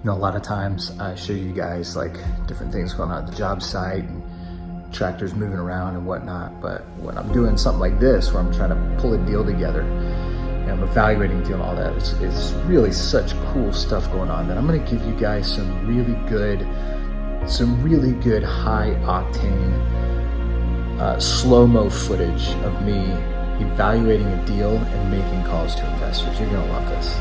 You know, a lot of times I show you guys like different things going on at the job site and tractors moving around and whatnot. But when I'm doing something like this, where I'm trying to pull a deal together and I'm evaluating deal and all that, it's really such cool stuff going on that I'm going to give you guys some really good high octane, slow-mo footage of me evaluating a deal and making calls to investors. You're going to love this.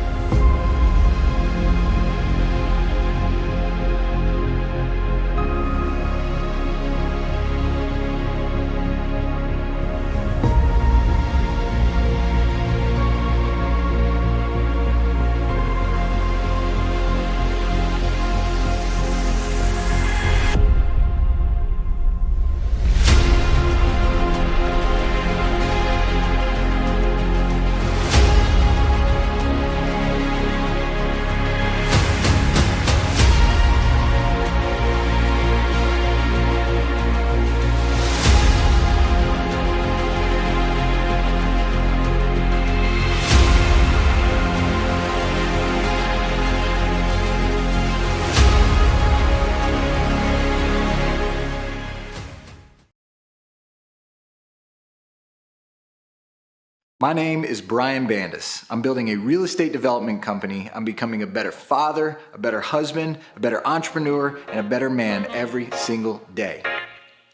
My name is Brian Bandas. I'm building a real estate development company. I'm becoming a better father, a better husband, a better entrepreneur, and a better man every single day.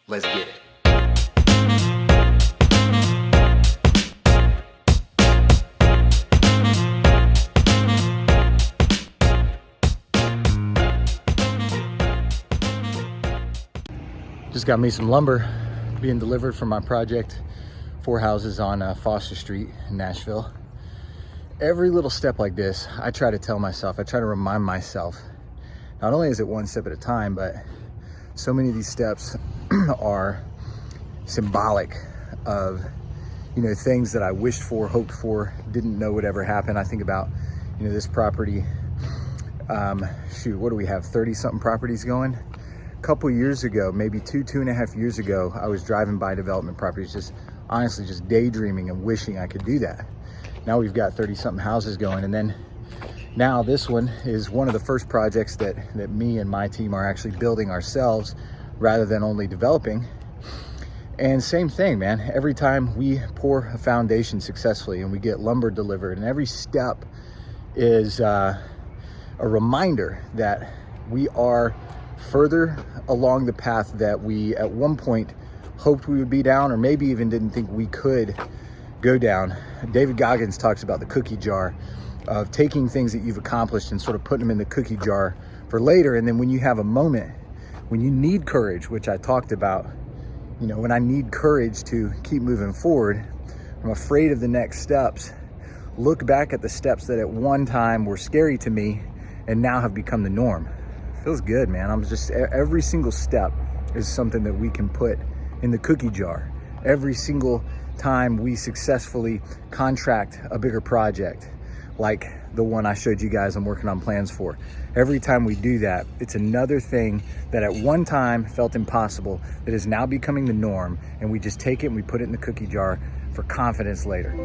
Let's get it. Just got me some lumber being delivered from my project. 4 houses on Foster Street in Nashville. Every little step like this, I try to tell myself, I try to remind myself, not only is it one step at a time, but so many of these steps are symbolic of, you know, things that I wished for, hoped for, didn't know would ever happen. I think about, you know, this property, what do we have, 30 something properties going? A couple years ago, maybe two and a half years ago, I was driving by development properties, just honestly just daydreaming and wishing I could do that. Now we've got 30 something houses going, and then now this one is one of the first projects that me and my team are actually building ourselves rather than only developing. And same thing, man, every time we pour a foundation successfully and we get lumber delivered, and every step is a reminder that we are further along the path that we at one point hoped we would be down, or maybe even didn't think we could go down. David Goggins talks about the cookie jar, of taking things that you've accomplished and sort of putting them in the cookie jar for later. And then when you have a moment, when you need courage, which I talked about, you know, when I need courage to keep moving forward, I'm afraid of the next steps, look back at the steps that at one time were scary to me and now have become the norm. Feels good, man. I'm just, every single step is something that we can put in the cookie jar. Every single time we successfully contract a bigger project, like the one I showed you guys I'm working on plans for, every time we do that, it's another thing that at one time felt impossible that is now becoming the norm, and we just take it and we put it in the cookie jar for confidence later.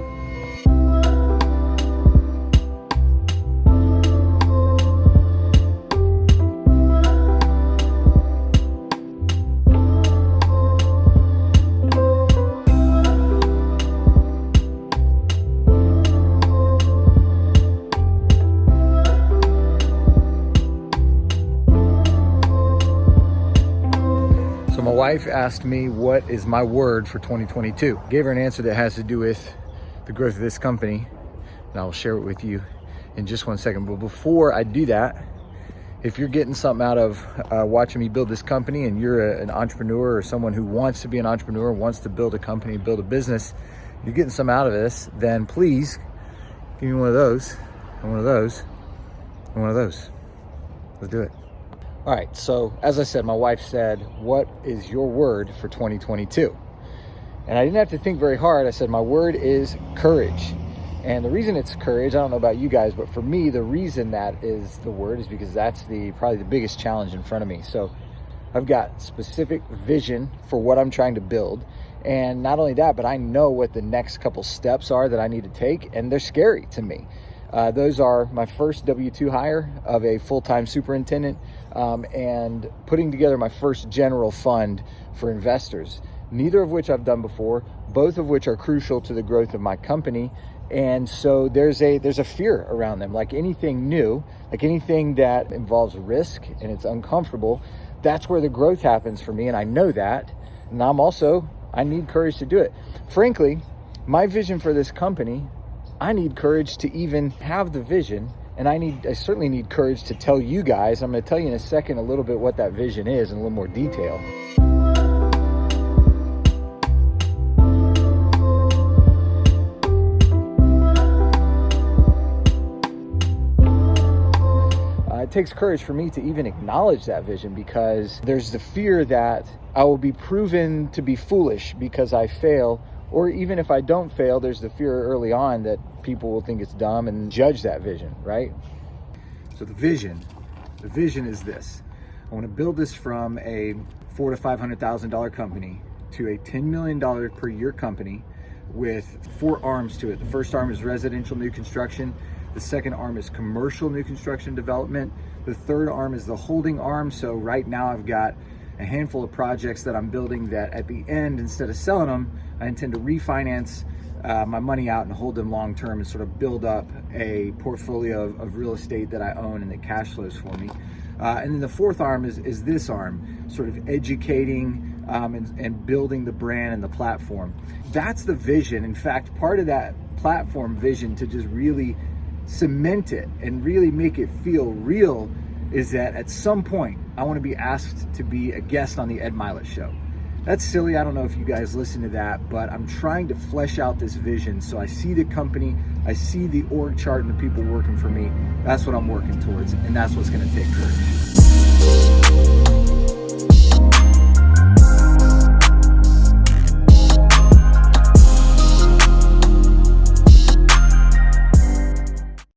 My wife asked me what is my word for 2022. Gave her an answer that has to do with the growth of this company, and I'll share it with you in just one second. But before I do that, if you're getting something out of watching me build this company, and you're an entrepreneur or someone who wants to be an entrepreneur, wants to build a company, build a business, you're getting something out of this, then please give me one of those, and one of those, and one of those. Let's do it. All right, so as I said, my wife said, what is your word for 2022? And I didn't have to think very hard. I said, my word is courage. And the reason it's courage, I don't know about you guys, but for me, the reason that is the word is because that's probably the biggest challenge in front of me. So I've got specific vision for what I'm trying to build. And not only that, but I know what the next couple steps are that I need to take, and they're scary to me. Those are my first W-2 hire of a full-time superintendent, and putting together my first general fund for investors, neither of which I've done before, both of which are crucial to the growth of my company. And so there's a fear around them. Like anything new, like anything that involves risk and it's uncomfortable, that's where the growth happens for me. And I know that. And I need courage to do it. Frankly, my vision for this company, I need courage to even have the vision. And I certainly need courage to tell you guys. I'm going to tell you in a second a little bit what that vision is in a little more detail. It takes courage for me to even acknowledge that vision, because there's the fear that I will be proven to be foolish because I fail, or even if I don't fail, there's the fear early on that people will think it's dumb and judge that vision, right? So the vision is this. I want to build this from a $400,000 to $500,000 company to a $10 million per year company with 4 arms to it. The first arm is residential new construction. The second arm is commercial new construction development. The third arm is the holding arm. So right now I've got a handful of projects that I'm building that at the end, instead of selling them, I intend to refinance my money out and hold them long term and sort of build up a portfolio of real estate that I own and that cash flows for me. And then the fourth arm is this arm, sort of educating and building the brand and the platform. That's the vision. In fact, part of that platform vision, to just really cement it and really make it feel real, is that at some point I want to be asked to be a guest on the Ed Milet Show. That's silly. I don't know if you guys listen to that, but I'm trying to flesh out this vision. So I see the company, I see the org chart and the people working for me. That's what I'm working towards, and that's what's going to take courage.